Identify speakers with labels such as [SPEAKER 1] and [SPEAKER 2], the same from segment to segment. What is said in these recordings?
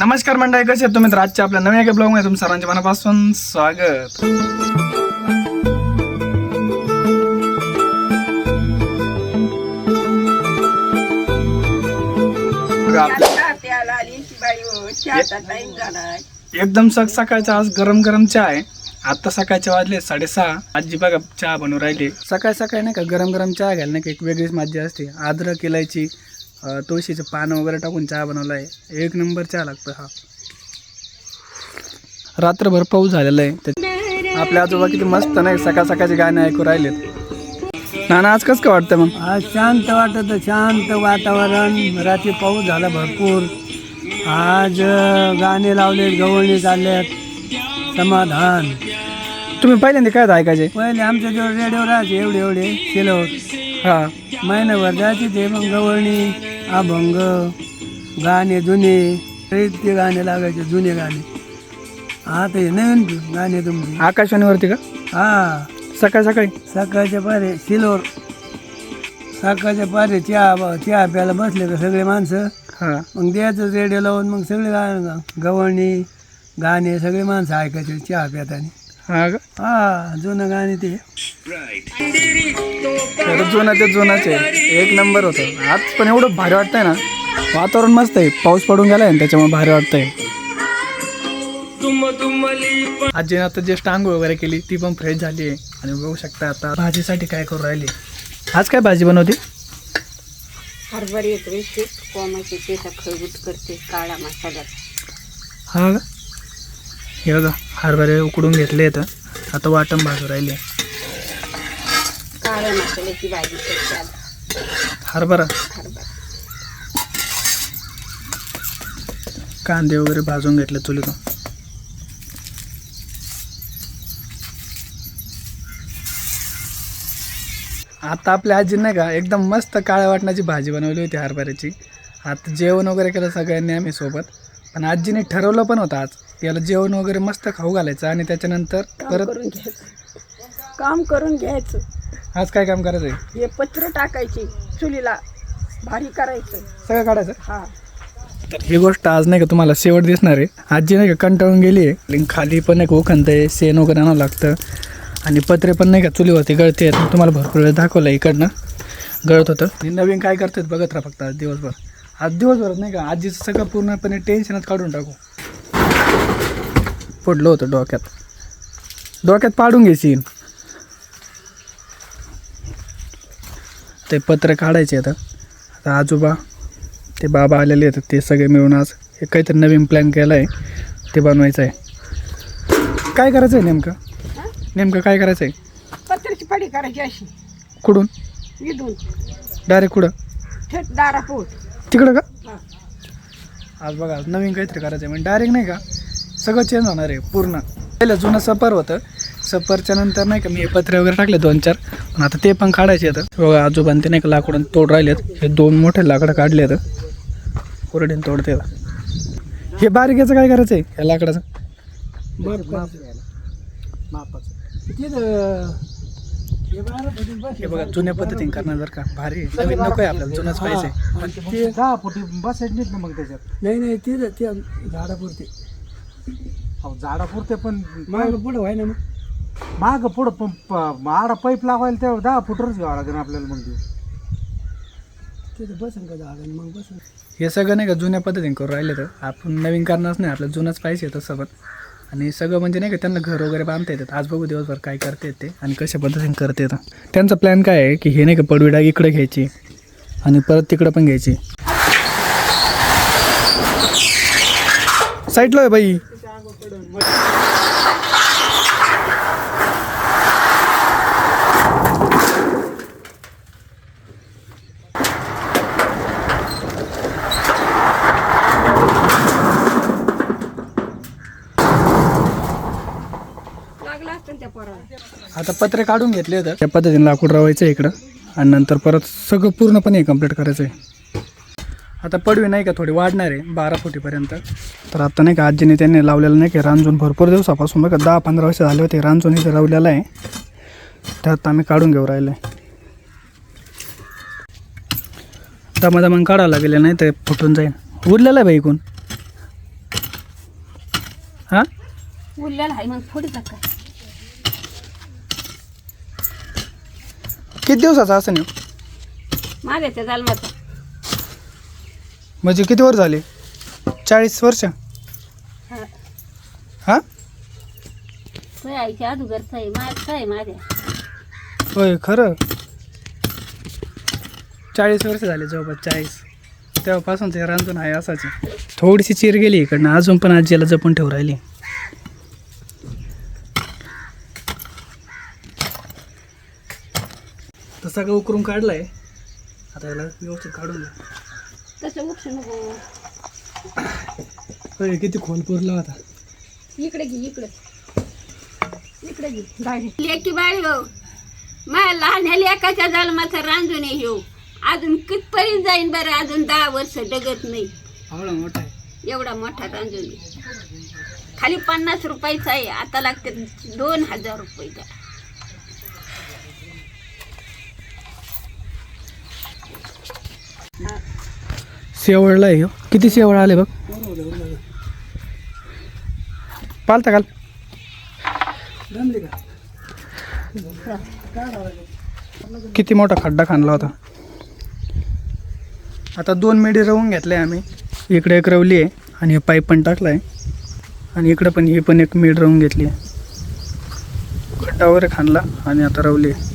[SPEAKER 1] नमस्कार मंडळी, कसे आहेत तुम्ही? तर आजच्या आपल्या नव्या एका ब्लॉग मध्ये तुमचं सर्वांचे मनापासून स्वागत. एकदम सकाळचा आज गरम गरम चहा आहे. आता सकाळचे वाजले 6:30. आजी बघा चहा बनवून राहिली. सकाळ सकाळी नाही का गरम गरम चहा घ्यायला नाही का एक वेगळीच मज्जा असते. अद्रक, इलायची, तुळशीचं पान वगैरे टाकून चहा बनवला आहे. एक नंबर चहा लागतो हा. रात्रभर पाऊस झालेला आहे. आपल्या आजोबा किती मस्त नाही सकाळ सकाळचे गाणे ऐकू राहिलेत. नाना आज कसं काय वाटतं मग?
[SPEAKER 2] आज शांत वाटत, शांत वातावरण. रात्री पाऊस झाला भरपूर. आज गाणे लावलेत, गवळणी चालल्यात, समाधान.
[SPEAKER 1] तुम्ही पहिल्यांदा काय ऐकायचे?
[SPEAKER 2] पहिले आमच्या जवळ रेडिओ राहायचे एवढे एवढे किलोवर.
[SPEAKER 1] हा,
[SPEAKER 2] महिनाभर जायचे ते. मग गवळणी, अभंग, गाणे जुने, ते गाणे लागायचे, जुने गाणे. आता हे नवीन गाणे तुमचे.
[SPEAKER 1] आकाशवाणीवरती का?
[SPEAKER 2] हा,
[SPEAKER 1] सकाळ सकाळी
[SPEAKER 2] सकाळच्या पारे सिलोर. सकाळच्या पारे चहा प्यायला बसले का सगळे माणसं.
[SPEAKER 1] हा,
[SPEAKER 2] मग द्यायचं रेडिओ लावून. मग सगळे गवळणी गाणे सगळे माणसं ऐकायचे चहा प्यातानी.
[SPEAKER 1] हा का?
[SPEAKER 2] हा, जुनं गाणे ते.
[SPEAKER 1] जुना ते जुनाचे एक नंबर होतं. आज पण एवढं भारी वाटतंय ना. वातावरण मस्त आहे. पाऊस पडून गेलाय ना त्याच्यामुळे भारी वाटतंय. आजीने आता जस्ट आंघोळ वगैरे केली, ती पण फ्रेश झाली आहे. आणि बघू शकता आता भाजीसाठी काय करू राहिली. आज काय भाजी बनवते?
[SPEAKER 3] हरभरे कोमाचे त्याचा खळगूट करते काळा मसाला.
[SPEAKER 1] हा का? हे बघा हरभरे उकडून घेतले तर आता वाटण भाजू राहिले.
[SPEAKER 3] काळ्या मसाल्याची भाजी करते आज.
[SPEAKER 1] हरभरा
[SPEAKER 3] हरभरा
[SPEAKER 1] कांदे वगैरे भाजून घेतले चुलीतून. आता आपल्या आजी नाही का एकदम मस्त काळ्या वाटणाची भाजी बनवली होती हरभऱ्याची. आता जेवण वगैरे केलं सगळ्यांनी आम्ही सोबत. पण आजीने ठरवलं पण होतं आज याला जेवण वगैरे मस्त खाऊ घालायचं आणि त्याच्यानंतर परत
[SPEAKER 3] काम करून घ्यायचं.
[SPEAKER 1] आज काय काम करायचं आहे?
[SPEAKER 3] हे पत्र टाकायची चुलीला, भारी करायचं,
[SPEAKER 1] सगळं काढायचं.
[SPEAKER 3] हा.
[SPEAKER 1] तर ही गोष्ट आज नाही का तुम्हाला शेवट दिसणार आहे. आजी नाही का कंटाळून गेली आहे. खाली पण एक उखंत आहे, शेण वगैरे आणावं लागतं. आणि पत्रे पण नाही का चुलीवरती गळते आहेत. तुम्हाला भरपूर वेळ दाखवलं इकडनं गळत होतं. आणि नवीन काय करतात बघत राहा फक्त आज दिवसभर. आज दिवसभरात नाही का आजीचं सगळं पूर्णपणे टेन्शनच काढून टाकू. पडलं होतं डोक्यात पाडून घ्यायची. ते पत्र काढायचे आता आजोबा ते बाबा आलेले आहेत. ते सगळे मिळून आज हे काहीतरी नवीन प्लॅन केला आहे, ते बनवायचं आहे. काय करायचं आहे नेमकं काय करायचं आहे?
[SPEAKER 3] पत्र्याची पडी करायची अशी
[SPEAKER 1] कुठून?
[SPEAKER 3] इथून
[SPEAKER 1] डायरेक्ट कुठं?
[SPEAKER 3] थेट दारापोट
[SPEAKER 1] तिकडं का?
[SPEAKER 3] हा.
[SPEAKER 1] आज बघा आज नवीन काहीतरी करायचं आहे. म्हणजे डायरेक्ट नाही का सगळं चेंज होणार आहे पूर्ण. पहिलं जुनं सफर होतं. सफरच्या नंतर नाही का मी हे पत्रे वगैरे टाकले 2-4. पण आता ते पण काढायचे आहेत. बघा आजोबांनी ते नाही का लाकडून तोड राहिलेत. हे 2 मोठे लाकडं काढले आहेत. कोरडीने तोडते. हे बारीक याचं काय करायचं आहे? या लाकडाचं हे बघा जुन्या पद्धतीने करणार जर का भारी. नवीन नको आहे आपल्याला, जुनंच पाहिजे.
[SPEAKER 2] ते 6 फुटी बसायच नाहीत ना मग त्याच्यात. नाही ते झाडापुरते.
[SPEAKER 4] अहो झाडापुरते पण
[SPEAKER 2] माग पुढं व्हाय ना. मग
[SPEAKER 4] माग पुढं पंप आडा पाईप लावायला तेवढं 10 फुटच घ्यावं लागेल आपल्याला. मग
[SPEAKER 2] तिथं बसन का झाड मग बसन.
[SPEAKER 1] हे सगळं नाही का जुन्या पद्धतीने करू राहिले. तर आपण नवीन करणारच नाही, आपल्याला जुनंच पाहिजे तसं. पण आणि सगळं म्हणजे नाही का त्यांना घर वगैरे बांधता येतात. आज बघू दिवसभर काय करते ते आणि कशा पद्धतीने करते येतं. त्यांचा प्लॅन काय आहे की हे नाही का पडवी डाग इकडे घ्यायची आणि परत तिकडं पण घ्यायची. साईडला आहे बाई.
[SPEAKER 3] लागला असतं त्या पोराला.
[SPEAKER 1] आता पत्रे काढून घेतले होतं. त्या पद्धतीने लाकूड रवायचं आहे इकडं आणि नंतर परत सगळं पूर्णपणे कंप्लीट करायचं आहे. आता पडवी नाही का थोडी वाढणार आहे 12 फुटीपर्यंत. तर आता नाही का आजीने त्यांनी लावलेलं नाही का रांजून भरपूर दिवसापासून बघा 10-15 वर्ष झाले होते रांजून इथे लावलेलं आहे. त्यात आम्ही काढून घेऊ राहिलो आहे. दमादमान काढावं लागेल नाही तर फुटून जाईल. उरलेलं आहे बाई इकून. हां
[SPEAKER 3] उरलेला आहे मग थोडी काय
[SPEAKER 1] किती दिवसाचा असं नाही
[SPEAKER 3] माझ्याच्या जन्माचा
[SPEAKER 1] म्हणजे किती वर्ष झाले 40 वर्ष
[SPEAKER 3] हा
[SPEAKER 1] हां
[SPEAKER 3] तो आईच्या अगोदरचा आहे माझा आहे माझ्या
[SPEAKER 1] होय खरं 40 वर्ष झाले जवळपास 40 तेव्हापासून ते रांजून आहे असाच आहे. थोडीशी चीर गेली इकडनं अजून पण आजीला जपून ठेवून राहिली तर सगळं उकरून काढलाय आता याला व्यवस्थित काढून घ्या.
[SPEAKER 3] तसं उपसू नको
[SPEAKER 1] होय किती खोल पुरला होता
[SPEAKER 3] इकडे घे इकडे इकडे घे डायरेक्ट लेकी बाळी हो माझ्या लहान लेकाच्या जन्माचा रांजून येऊ अजून कितपर्यंत जाईन बरं अजून 10 वर्ष डगत नाही
[SPEAKER 1] आवडा मोठा आहे
[SPEAKER 3] एवढा मोठा रांजून खाली 50 रुपयाचा आहे आता लागते 2000 रुपये
[SPEAKER 1] शेवळला आहे ह्यो. किती शेवळ आले बघ पालता काल किती मोठा खड्डा खाणला होता आता 2 मेढी रवून घेतले आम्ही इकडे एक रवली आहे आणि हे पाईप पण टाकला आहे आणि इकडे पण ही पण एक मेढ रवून घेतली आहे खड्डा वगैरे खाणला आणि आता रवली आहे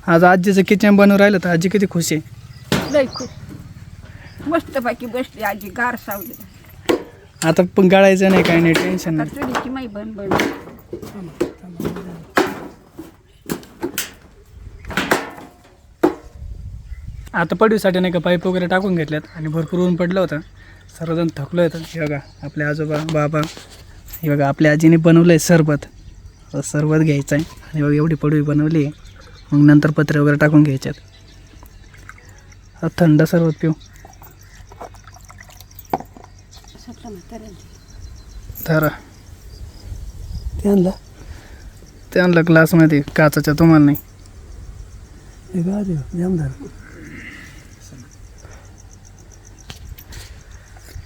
[SPEAKER 1] आज आजीचं किचन बनवून राहिलं तर आजी किती खुश आहे
[SPEAKER 3] लय खूप मस्तपैकी बसली आजी गार सावली
[SPEAKER 1] आता पण गाळायचं नाही काही नाही टेन्शन नाही
[SPEAKER 3] चुलीची माई बन बन
[SPEAKER 1] आता पडवीसाठी नाही का पाईप वगैरे टाकून घेतल्यात आणि भरपूर ऊन पडलं होतं सर्वजण थकलो होतं हे बघा आपले आजोबा बाबा हे बघा आपल्या आजीने बनवलं आहे सरबत सरबत घ्यायचं आहे आणि बघा एवढी पडवी बनवली आहे मग नंतर पत्रे वगैरे टाकून घ्यायच्यात आता थंड सरबत पिऊ धरा
[SPEAKER 2] त्यांना
[SPEAKER 1] त्यांना ग्लासमध्ये काचाच्या तुम्हाला नाही
[SPEAKER 2] हे का ते जामदार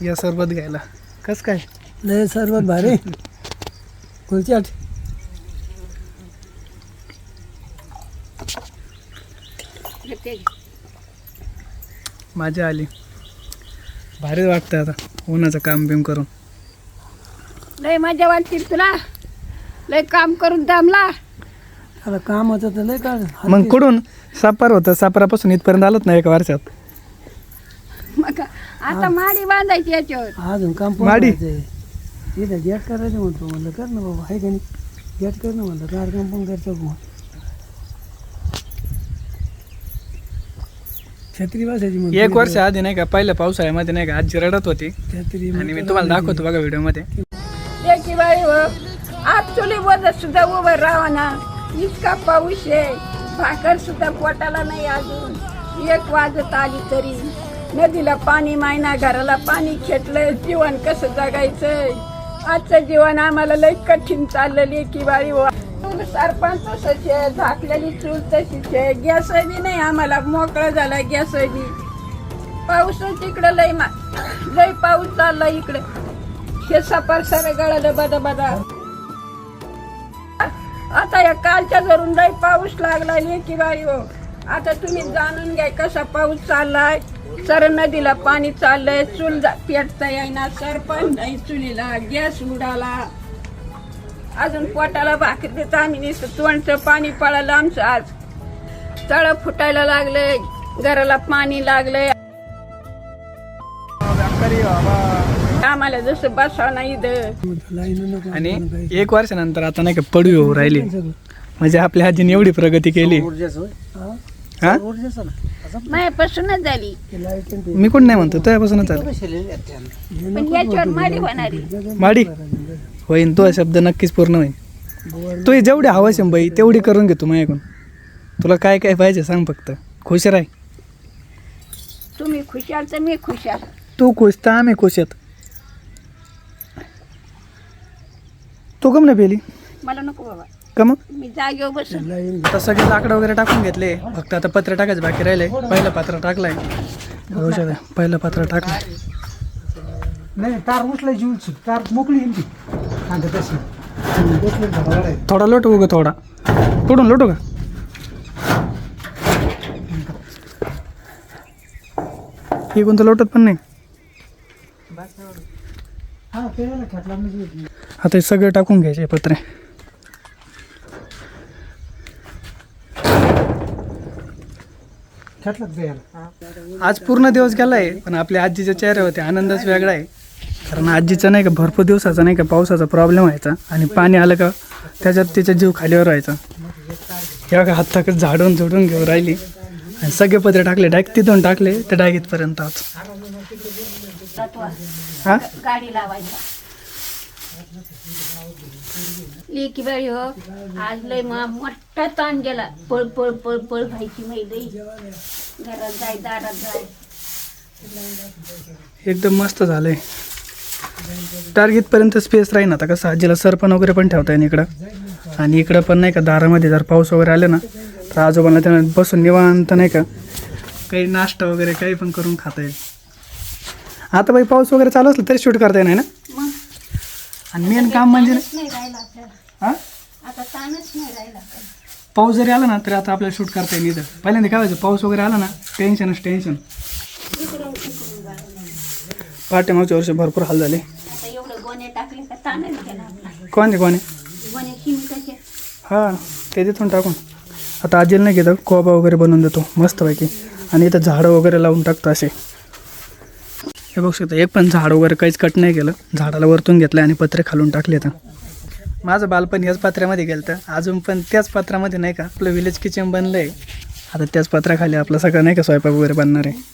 [SPEAKER 1] या सरबत घ्यायला कस काय
[SPEAKER 2] लय सर्वात भारी खुर्च्याट
[SPEAKER 1] माझी आली भारी वाटतं आता उन्हाचं काम बिम करून
[SPEAKER 3] लय मजा वाटते तुला लय काम करून दमला
[SPEAKER 2] त्याला काम होतं तर लय काढ
[SPEAKER 1] मग कुठून सापार होतं सापारापासून इथपर्यंत आलोच ना एका वर्षात
[SPEAKER 3] मग आता माडी बांधायची याच्यावर
[SPEAKER 2] अजून काम
[SPEAKER 1] माडी?
[SPEAKER 2] पोहायचं इथं गेट करायचं म्हणतो म्हणलं कर ना बाबा आहे का नाही गेट कर ना म्हणलं कार काम पण करतो मग छत्री बसायची म्हणतो
[SPEAKER 1] 1 वर्ष आधी नाही का पहिल्या पावसाळ्यामध्ये नाही का आजी रडत होती
[SPEAKER 2] छत्री
[SPEAKER 1] आणि मी तुम्हाला दाखवतो बघा व्हिडिओमध्ये
[SPEAKER 3] लेकी बाई हो आज चुली बदत सुद्धा उभं राहा ना इतका पाऊस आहे भाकर सुद्धा पोटाला नाही अजून 1 वाजत आली तरी नदीला पाणी मायना घराला पाणी खेटलंय जीवन कसं जगायचंय आजचं जीवन आम्हाला लई कठीण चाललं लेकी बाई हो सरपंच तसंच आहे झाकलेली चूल तशीच आहे गॅस बी नाही आम्हाला मोकळा झाला गॅस बी पाऊसच इकडं लई पाऊस चालला इकडे हे सपार सारं गळालं बदा बदा आता या कालच्या धरून लई पाऊस लागला लेकी बाई हो आता तुम्ही जाणून घ्या कसा पाऊस चाललाय सर नदीला पाणी चाललंय चूल पेटता येईना सरपंच नाही चुलीला गॅस उडाला अजून पोटाला भाकरी देत आम्ही नुसतं तोंडचं पाणी पळालं आमचं आज तळ फुटायला लागलंय घराला पाणी लागलंय आम्हाला जसं बसावं नाही इथं
[SPEAKER 1] आणि 1 वर्षानंतर आता नाही का पडवी होऊ राहिली म्हणजे आपल्या आजीने एवढी प्रगती केली हा
[SPEAKER 3] माझ्यापासूनच झाली
[SPEAKER 1] मी कोण नाही म्हणतो तुझ्यापासूनच चालेल
[SPEAKER 3] पण याच्यावर माडी होणारी
[SPEAKER 1] माडी होईन तो शब्द नक्कीच पूर्ण होईल तू जेवढी हवं बाई तेवढी करून घे तू माझ्याकडून तुला काय काय पाहिजे सांग फक्त खुश राह
[SPEAKER 3] तुम्ही खुशाल तर मी खुशाल
[SPEAKER 1] तू खुश तर आम्ही खुश आहेत तू कम नाही पेली
[SPEAKER 3] मला नको बाबा
[SPEAKER 1] का मग
[SPEAKER 3] मी जागेवर बसून
[SPEAKER 1] आता सगळे लाकडं वगैरे टाकून घेतले फक्त आता पत्र टाकायचं बाकी राहिले पहिलं पत्र टाकलंय बघू शकता पहिलं पत्र टाकलं.
[SPEAKER 4] नाही तार उचलायची उचल तार मोकळी येईल ती सांगत तशी बसले झाडावर आहे.
[SPEAKER 1] थोडा लोट उगं थोडा कुठून लोटू का हे कोणतं लोटत पण नाही.
[SPEAKER 4] हा ते खेटला म्हणजे
[SPEAKER 1] आता हे सगळे टाकून घ्यायचे पत्रे.
[SPEAKER 4] खेटलाच द्यायला.
[SPEAKER 1] आज पूर्ण दिवस गेला आहे पण आपल्या आजीच्या चेहऱ्यावरती आनंदच वेगळा आहे. कारण आजीचा नाही का भरपूर दिवसाचा नाही का पावसाचा प्रॉब्लेम व्हायचा आणि पाणी आलं का त्याच्यात तिचा जीव खालीवर व्हायचा. या का हात झाडून झुडून घेऊन राहिली आणि सगळे पत्रे टाकले डायरेक्ट तिथून टाकले ते डाग इथपर्यंत आज. हां
[SPEAKER 3] गाडी लावायचा लेकी बाई हो आज लय मोठा ताण गेला. पळ पळ पळ पळ व्हायची मैदाई घरात जाय दारात जाय.
[SPEAKER 1] एकदम मस्त झालंय. टार्गेटपर्यंत स्पेस राहील आता कसं आजीला सरपण वगैरे पण ठेवता येईल इकडं आणि इकडं पण नाही का दारामध्ये जर पाऊस वगैरे आले ना तर आजोबांना त्यांना बसून निवांत नाही का काही नाश्ता वगैरे काही पण करून खाता येईल. आता बाई पाऊस वगैरे चालू असलं तरी शूट करता येणार ना.
[SPEAKER 3] मग
[SPEAKER 1] आणि मेन काम म्हणजे
[SPEAKER 3] नाही राहिला आपल्याला.
[SPEAKER 1] हां
[SPEAKER 3] आता ताणच नाही राहिला.
[SPEAKER 1] पाऊस जरी आला ना तरी आता आपल्याला शूट करता येईल. इथं पहिल्यांदा काय व्हायचं पाऊस वगैरे आला ना टेन्शनच टेन्शन. पाठीमागच्या वर्षी भरपूर हाल झाले.
[SPEAKER 3] आता एवढं गोणे टाकले का ताणच गेला आपला.
[SPEAKER 1] कोणते
[SPEAKER 3] गोणे चिमटाचे
[SPEAKER 1] हां ते तिथून टाकून आता आजीला नाही घेतं कोबा वगैरे बनवून देतो मस्तपैकी आणि इथं झाडं वगैरे लावून टाकतो असे. हे बघू शकता एक पण झाड वगैरे काहीच कट नाही केलं. झाडाला वरतून घेतलं आणि पत्रे खालून टाकले. तर माझं बालपण याच पत्र्यामध्ये गेलं तर अजून पण त्याच पत्रामध्ये नाही का आपलं विलेज किचन बनलं आहे. आता त्याच पत्राखाली आपलं सगळं नाही का स्वयंपाक वगैरे बनणार आहे.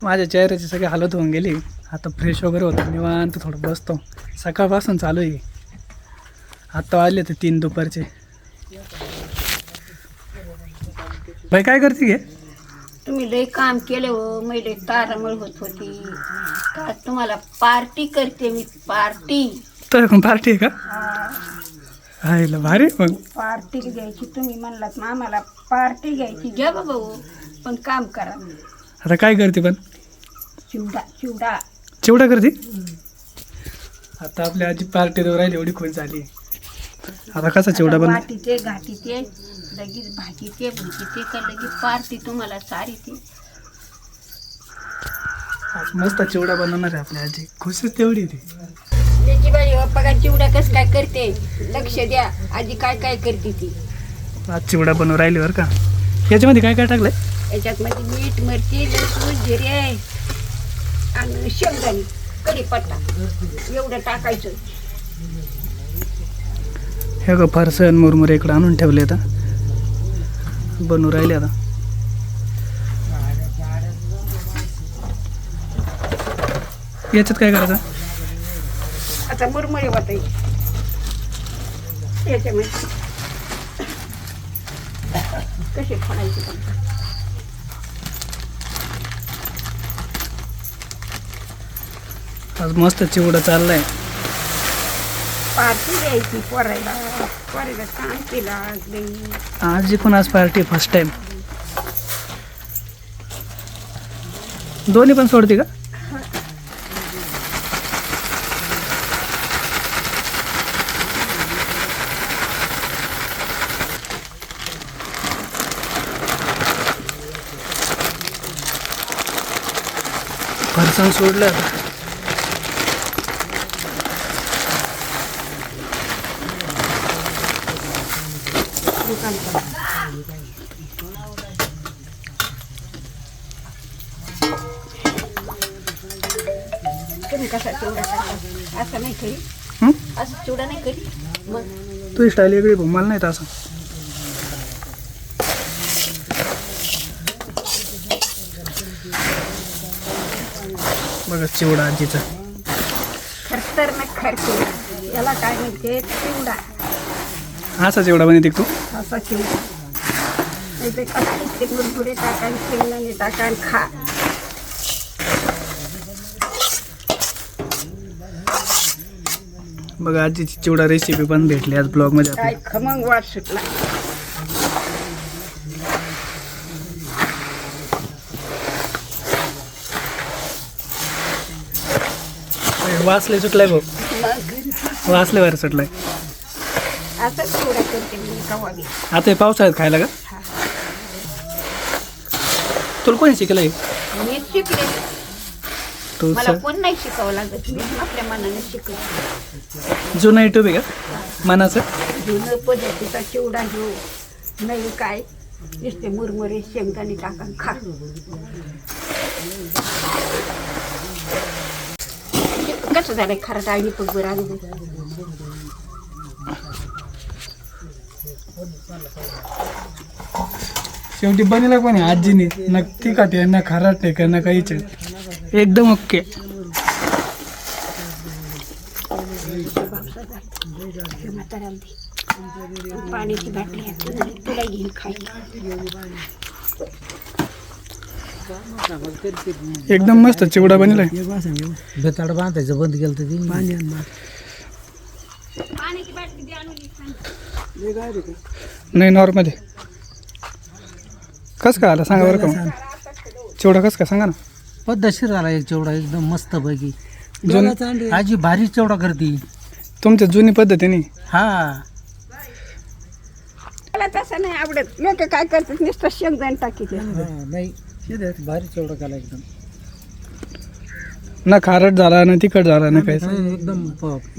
[SPEAKER 1] माझ्या चेहऱ्याची सगळी हालत होऊन गेली. आता फ्रेश वगैरे होतं निवांत थोडं बसतो. सकाळपासून चालू आहे. आत्ता वाजले तर 3 दुपारचे. बाई काय करते घे
[SPEAKER 3] तुम्ही लय काम केलं हो. मैले तारामळ होत होती. आज तुम्हाला पार्टी करते मी. पार्टी
[SPEAKER 1] तर पार्टी आहे का आईला भारी मग.
[SPEAKER 3] पार्टी घ्यायची तुम्ही म्हणलात ना आम्हाला पार्टी घ्यायची. घ्या बाबा हो पण काम करा.
[SPEAKER 1] आता काय करते पण
[SPEAKER 3] चिवडा चिवडा
[SPEAKER 1] चिवडा करते. आता आपल्या आजी पार्टी देऊ राहिली एवढी खुश झाली. आता कसा चिवडा बन
[SPEAKER 3] वाटीचे घाटीचे लगेच भाजीचे भुजीचे का लगेच पार्टी तुम्हाला सारी ती.
[SPEAKER 1] आज मस्त चिवडा बनवणार आहे आपली आजी. खुशच तेवढी ती.
[SPEAKER 3] त्याची बाई बघा चिवडा कसं काय करते. लक्ष द्या आजी काय काय करते ती.
[SPEAKER 1] आज चिवडा बनवून राहिली बरं का. याच्यामध्ये काय काय टाकलंय
[SPEAKER 3] याच्यात मध्ये मीठ मिरची लसूण जिरे आणि शेंगदाणे कढीपत्ता एवढं टाकायचं.
[SPEAKER 1] हे ग फरसन मुरमुरे इकडं आणून ठेवले आता बनवून राहिले. आता याच्यात काय करायचं
[SPEAKER 3] आता मुरमुरे वाटायचे याच्यामध्ये कसे फोडायचे पण.
[SPEAKER 1] आज मस्त चिवडा चाललाय.
[SPEAKER 3] पार्टी द्यायची पोरायला. पोरायला सांगते लागली.
[SPEAKER 1] आजी पण आज पार्टी फर्स्ट टाइम. दोन्ही पण सोडते का फरसाण सोडलं.
[SPEAKER 3] तुम्ही कसा चिवडा करता असं नाही करी.
[SPEAKER 1] हं?
[SPEAKER 3] असं चिवडा नाही करी. मग
[SPEAKER 1] तुझी स्टाईल वेगळी भाऊ मला नाही तसं. बघा चिवडा आजीचा.
[SPEAKER 3] खरतर ना खरते याला काय म्हणते चिवडा.
[SPEAKER 1] असा चिवडा बनवते तू.
[SPEAKER 3] असा चिवडा नाही ते कसं ते मुरमुरे टाका शेंगदाणे टाका आणि खा.
[SPEAKER 1] बघा आजीची चिवडा रेसिपी पण भेटली आज ब्लॉगमध्ये
[SPEAKER 3] काय
[SPEAKER 1] आपल्या.
[SPEAKER 3] खमंग वाट सुटला.
[SPEAKER 1] वासले सुटलाय भाऊ,
[SPEAKER 3] मग
[SPEAKER 1] वासले बाहेर सुटलाय.
[SPEAKER 3] असंच चिवडा करते मी कवा बी.
[SPEAKER 1] आता हे पावसाळ्यात खायला का? तुला कोणी शिकलंय?
[SPEAKER 3] मी शिकले,
[SPEAKER 1] तू
[SPEAKER 3] मला कोण नाही शिकावं लागत, मी आपल्या मनाने शिकले.
[SPEAKER 1] जुना युट्यूब आहे का मनाचं?
[SPEAKER 3] जुनं पद्धतीचा चिवडा घेऊ, नाही काय नुसते मुरमुरे शेंगदाणे टाकून खा. कसं झालंय खरं डाळी पण बरं आली.
[SPEAKER 1] शेवटी बनेला कोणी आजीने, ना तिखट आहे ना खारट आहे का ना काहीच आहे. एकदम ओके.
[SPEAKER 3] म्हाताऱ्याला दे. पाण्याची बाटली आहे, तुला घेऊन खायला.
[SPEAKER 1] एकदम मस्त चिवडा बनेलाय.
[SPEAKER 4] बेताड बांधायचं बंद केलं तर
[SPEAKER 3] पाण्याची बाटली दे आणून.
[SPEAKER 1] नाही नॉर्मल आहे. कसं काय आला सांगा बरं का मग. चिवडा कसं काय सांगा ना.
[SPEAKER 4] पद्धतशीर आला एक चिवडा एकदम मस्त पैकी.
[SPEAKER 1] जुन
[SPEAKER 4] आजी भारी चिवडा करते.
[SPEAKER 1] तुमच्या जुनी पद्धतीने.
[SPEAKER 4] हा
[SPEAKER 3] मला तसं नाही आवडत. लोक काय करतात नुसतं शेंगदाणे टाकीचे.
[SPEAKER 4] नाही भारी चिवडा केला एकदम.
[SPEAKER 1] ना खारट झाला ना तिखट झाला ना काही.
[SPEAKER 4] एकदम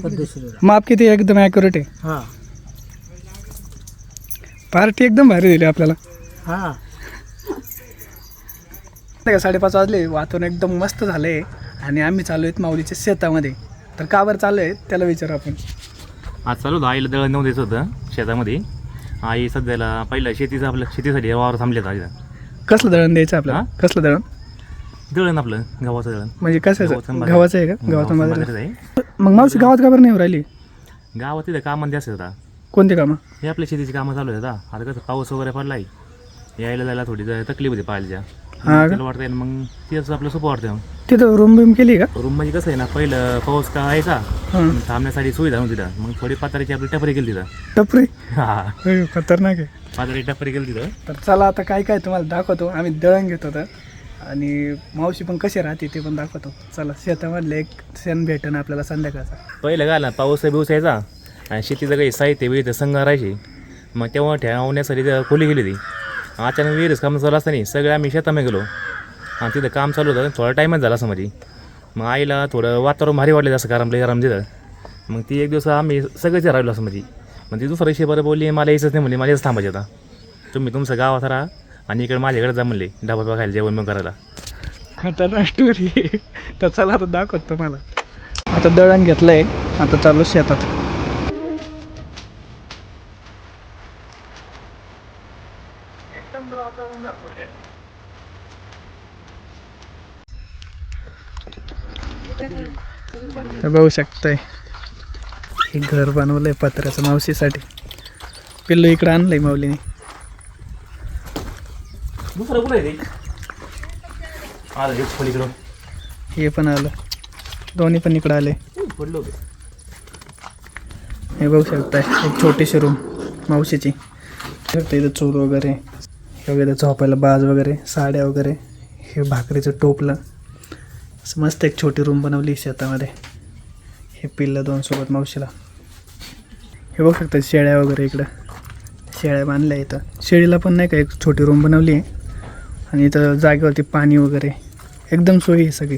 [SPEAKER 4] पद्धतशीर.
[SPEAKER 1] माप किती एकदम ॲक्युरेट आहे.
[SPEAKER 4] हा
[SPEAKER 1] पार्टी एकदम भारी दिली आपल्याला.
[SPEAKER 4] हा
[SPEAKER 1] 5:30 वाजले. वातावरण एकदम मस्त झालंय आणि आम्ही चालू आहेत माऊलीच्या शेतामध्ये. तर का बरं चालू आहे त्याला विचारू आपण.
[SPEAKER 5] आज चालू होतं आईला दळण नेऊन द्यायचं होतं शेतामध्ये. आई सध्याला पहिलं शेतीचं आपलं शेतीसाठी वावर थांबले होता.
[SPEAKER 1] कसलं दळण द्यायचं आपल्याला? कसलं दळण
[SPEAKER 5] दळण आपलं गव्हाचं दळण.
[SPEAKER 1] म्हणजे कसं
[SPEAKER 5] गव्हाचं
[SPEAKER 1] गव्हाचं आहे का? गव्हाचं
[SPEAKER 5] बाजारात
[SPEAKER 1] बाजार
[SPEAKER 5] आहे.
[SPEAKER 1] मग मावशी गावात का बरं नाही राहिली?
[SPEAKER 5] गावात तिथं कामांमध्ये असत होता.
[SPEAKER 1] कोणते कामं?
[SPEAKER 5] हे आपल्या शेतीची कामं चालू आहेत आता. आता कसं पाऊस वगैरे पडलाय, यायला जायला थोडी तकलीफ होती पाहिल्या.
[SPEAKER 1] हा का?
[SPEAKER 5] त्याला वाटतं मग तेच आपलं सोपं वाटतं.
[SPEAKER 1] तिथं रूम बिम केली का?
[SPEAKER 5] रूम म्हणजे कसं आहे ना, पहिलं पाऊस का यायचा
[SPEAKER 1] हां.
[SPEAKER 5] थांबण्यासाठी सुविधा नव्हती तिथं. मग थोडी पातारीची आपली टपरी केली तिथं.
[SPEAKER 1] टपरी?
[SPEAKER 5] हा
[SPEAKER 1] होय, खतरनाक आहे.
[SPEAKER 5] पातारी टपरी केली तिथं.
[SPEAKER 1] तर चला आता काय काय तुम्हाला दाखवतो. आम्ही दळण घेत होतं आणि मावशी पण कशी राहते ते पण दाखवतो. चला शेतामधलं एक सण भेटन आपल्याला संध्याकाळचा.
[SPEAKER 5] पहिलं काय ना पाऊस बिऊस यायचा आणि शेतीचं काही साहित्य बिहित्य संघ राहायचे. मग तेव्हा ठेवण्यासाठी खोली गेली ती. अचानक विहिरीच काम चालू असताना सगळे आम्ही शेतामध्ये गेलो आणि तिथं काम चालू होतं. थोडा टाईमच झाला असं माझी. मग आईला थोडं वातावरण भारी वाटलं असं गरम तिथं. मग ती एक दिवस आम्ही सगळेच राहिलो असं माझी. मग ती दुसऱ्या दिवशी बरं बोलली मला यायचंच नाही म्हणली, मला यायचं थांबायचे आता. तुम्ही तुमचं गावात राहा आणि इकडे माझ्याकडे जा म्हणले डबा बघायला जेवण मग करायला.
[SPEAKER 1] खतरनाक स्टोरी. तर चला आता दाखवतो तुम्हाला. आता दळण घेतलंय, आता चालू शेतात. तर बघू शकताय हे घर बनवलंय पत्र्याचं मावशीसाठी. पिल्लू इकडं आणलंय माऊलीने.
[SPEAKER 5] दुसरं कुठं आहे ते? आलं एक पलीकडं
[SPEAKER 1] हे पण आलं. दोन्ही पण इकडं आले.
[SPEAKER 5] पडलं होतं.
[SPEAKER 1] हे बघू शकताय एक छोटीशी रूम मावशीची. इथं चूर वगैरे, हे वगैरे झोपायला बाज वगैरे, साड्या वगैरे, हे भाकरीचं टोपलं. असं मस्त एक छोटी रूम बनवली शेतामध्ये. हे पिल्लं 2 सोबत मावशीला. हे बघू शकता शेळ्या वगैरे इकडं. शेळ्या बांधल्या इथं. शेळीला पण नाही का एक छोटी रूम बनवली आहे आणि इथं जागेवरती पाणी वगैरे एकदम सोयी आहे सगळी.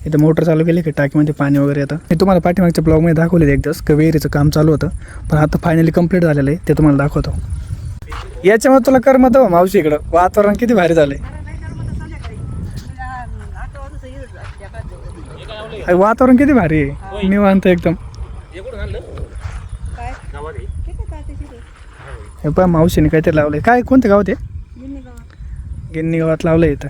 [SPEAKER 1] इथं मोटर चालू केली की टाकीमध्ये पाणी वगैरे येतं. मी तुम्हाला पाठीमागच्या ब्लॉगमध्ये दाखवलेलं एक दिवस विहिरीचं काम चालू होतं, पण आता फायनली कंप्लीट झालेलं आहे. ते तुम्हाला दाखवतो. याच्यामध्ये तुला करमत हो मावशी इकडं. वातावरण किती भारी झालं आहे. वातावरण किती भारी आहे, निवांत एकदम. हे पहा मावशीने काहीतरी लावलंय. काय कोणतं गावात आहे? गिन्नी गावात लावलं इथं.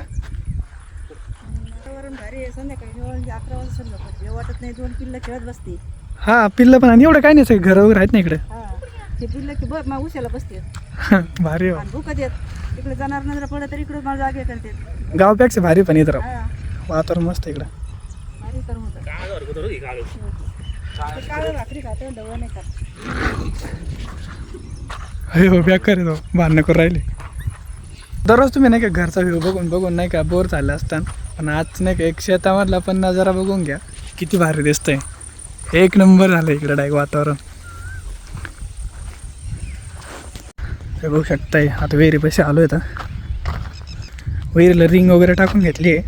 [SPEAKER 1] हा पिल्लं पण आणि एवढं काय नाही सगळं घर वगैरे आहेत ना इकडे. भारी हो.
[SPEAKER 6] इकडे जाणार नजर पडत तर इकडे मला जागे करते.
[SPEAKER 1] गावापेक्षा भारी पण इथं वातावरण मस्त इकडं.
[SPEAKER 6] भारी करून होतं. काळं भाकरी खाते डवं नाही खात.
[SPEAKER 1] हो बेकार आहे तो. भांडणं करून राहिले. दररोज तुम्ही नाही का घरचा व्ह्यू बघून बघून नाही का बोर झालं असताना, पण आज नाही का एक शेतामधला पण नजारा बघून घ्या. किती भारी दिसतंय. एक नंबर झालं इकडं डायरेक्ट वातावरण. हे बघू शकताय आता विहिरी पैसे आलो आहे. विहिरीला रिंग वगैरे टाकून घेतली आहे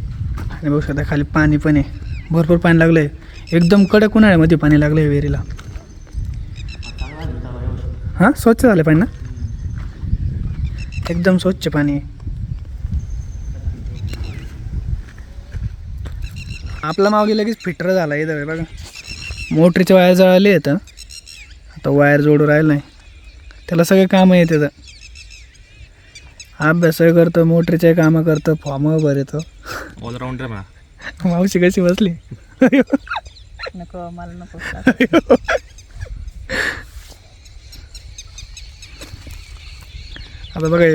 [SPEAKER 1] आणि बघू शकता खाली पाणी पण आहे. भरपूर पाणी लागलं आहे. एकदम कडक उन्हाळ्यामध्ये पाणी लागलं आहे विहिरीला. हां स्वच्छ झालं पाणी ना, एकदम स्वच्छ पाणी आहे. आपला मावली लगेच फिटर झाला इथं बघा. मोटरीचे वायर जळाले आहेत. आता वायर जोडू राहिलं नाही. त्याला सगळे कामं येत येतं. अभ्यासही करतं, मोटरीचे कामं करतं, फॉर्म भरतो.
[SPEAKER 5] ऑलराऊंडर म्हणा.
[SPEAKER 1] मावशी कशी बसली.
[SPEAKER 6] नको मला नको.
[SPEAKER 1] आता बघा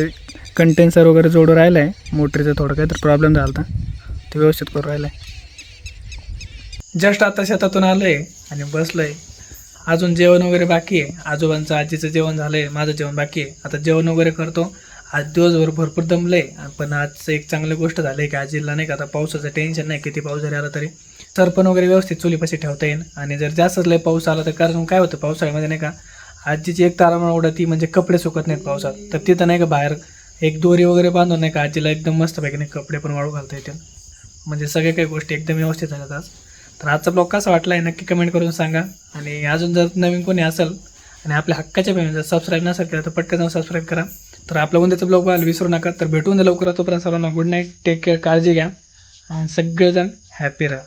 [SPEAKER 1] कंटेन्सर वगैरे जोडू राहिलं आहे. मोटरीचं थोडं काहीतरी प्रॉब्लेम झाला होता, ते व्यवस्थित करू राहिलं आहे. जस्ट आता शेतातून आलो आहे आणि बसलो आहे. अजून जेवण वगैरे बाकी आहे. आजोबांचं आजीचं जेवण झालं आहे, माझं जेवण बाकी आहे. आता जेवण वगैरे करतो. आज दिवसभर भरपूर दमलं आहे, पण आज एक चांगली गोष्ट झाली आहे की आजीला नाही का आता पावसाचं टेन्शन नाही. किती पाऊस जरी आला तरी सरपण वगैरे व्यवस्थित चुलीपाशी ठेवता येईल. आणि जर जास्तच लय पाऊस आला तर कारण काय होतं पावसाळ्यामध्ये नाही का, आजीची एक तारामळ उडती म्हणजे कपडे सुकत नाहीत पावसात. तर तिथं नाही का बाहेर एक दोरी वगैरे बांधून नाही का आजीला एकदम मस्तपैकी नाही कपडे पण वाळू घालता येतील. म्हणजे सगळ्या काही गोष्टी एकदम व्यवस्थित झाल्यात आज. तर आजचा ब्लॉग कसा वाटला आहे नक्की कमेंट करून सांगा. आणि अजून जर नवीन कोणी असेल आणि आपल्या हक्काच्या फॅमिली जर सबस्क्राईब नसेल केलं तर पटकन जाऊन सबस्क्राईब करा. तर आपला उद्याचा ब्लॉग बघायला विसरू नका. तर भेटून लवकरात तोपर्यंत सर्वांना गुड नाईट, टेक केअर, काळजी घ्या आणि सगळेजण हॅपी राहा.